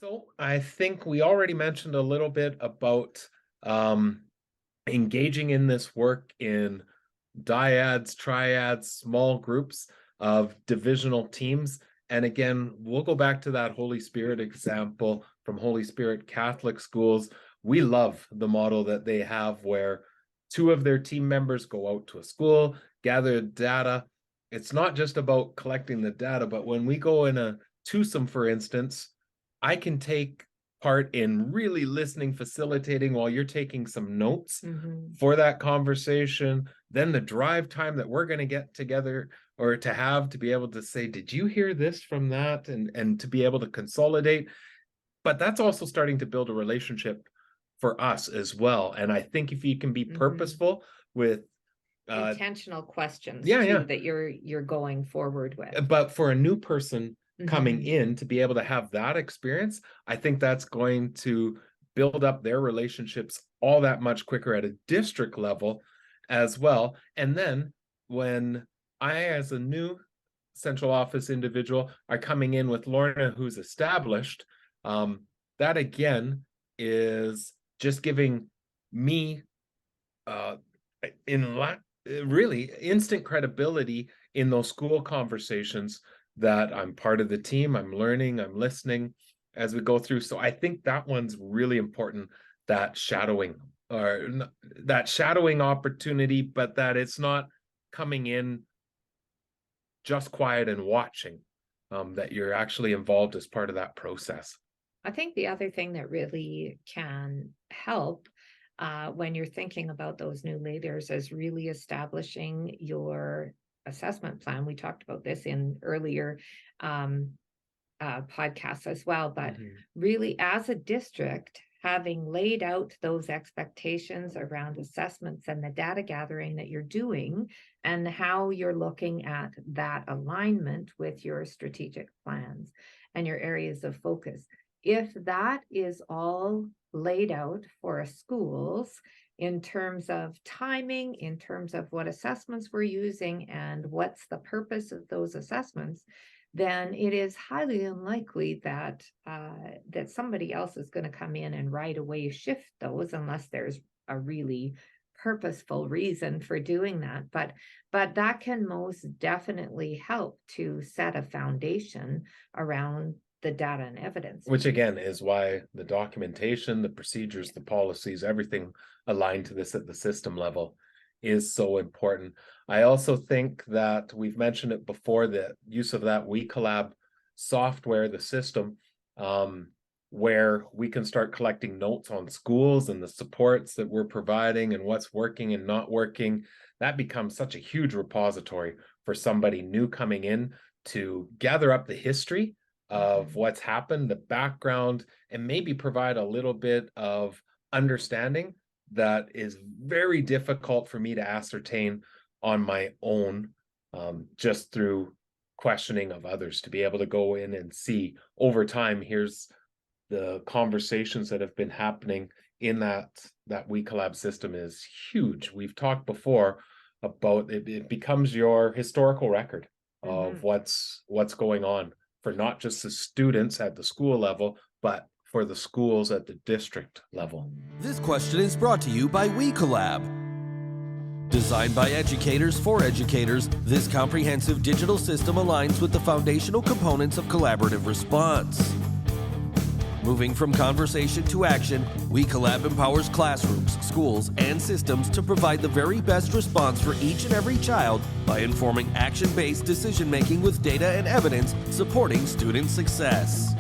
So I think we already mentioned a little bit about um, engaging in this work in dyads, triads, small groups of divisional teams. And again, we'll go back to that Holy Spirit example from Holy Spirit Catholic schools. We love the model that they have where two of their team members go out to a school, gather data. It's not just about collecting the data, but when we go in a twosome, for instance, I can take part in really listening, facilitating while you're taking some notes for that conversation. Then the drive time that we're going to get together or to have to be able to say, did you hear this from that? And to be able to consolidate. But that's also starting to build a relationship for us as well. And I think if you can be purposeful with intentional questions yeah. that you're going forward with. But for a new person coming in to be able to have that experience, I think that's going to build up their relationships all that much quicker at a district level as well. And then when I, as a new central office individual, are coming in with Lorna, who's established, that again is just giving me really instant credibility in those school conversations that I'm part of the team, I'm learning, I'm listening as we go through. So I think that one's really important, that shadowing opportunity, but that it's not coming in just quiet and watching, that you're actually involved as part of that process. I think the other thing that really can help when you're thinking about those new leaders is really establishing your assessment plan. We talked about this in earlier podcasts as well, but really as a district, having laid out those expectations around assessments and the data gathering that you're doing and how you're looking at that alignment with your strategic plans and your areas of focus. If that is all laid out for schools in terms of timing, in terms of what assessments we're using and what's the purpose of those assessments, then it is highly unlikely that that somebody else is going to come in and right away shift those unless there's a really purposeful reason for doing that. But that can most definitely help to set a foundation around the data and evidence. Which again is why the documentation, the procedures, the policies, everything aligned to this at the system level is so important. I also think that we've mentioned it before, the use of that WeCollab software, the system, where we can start collecting notes on schools and the supports that we're providing and what's working and not working. That becomes such a huge repository for somebody new coming in to gather up the history of what's happened, the background, and maybe provide a little bit of understanding that is very difficult for me to ascertain on my own, just through questioning of others, to be able to go in and see over time, here's the conversations that have been happening in that WeCollab system is huge. We've talked before about it becomes your historical record of what's going on for not just the students at the school level, but for the schools at the district level. This question is brought to you by WeCollab. Designed by educators for educators, this comprehensive digital system aligns with the foundational components of collaborative response. Moving from conversation to action, WeCollab empowers classrooms, schools, and systems to provide the very best response for each and every child by informing action-based decision-making with data and evidence supporting student success.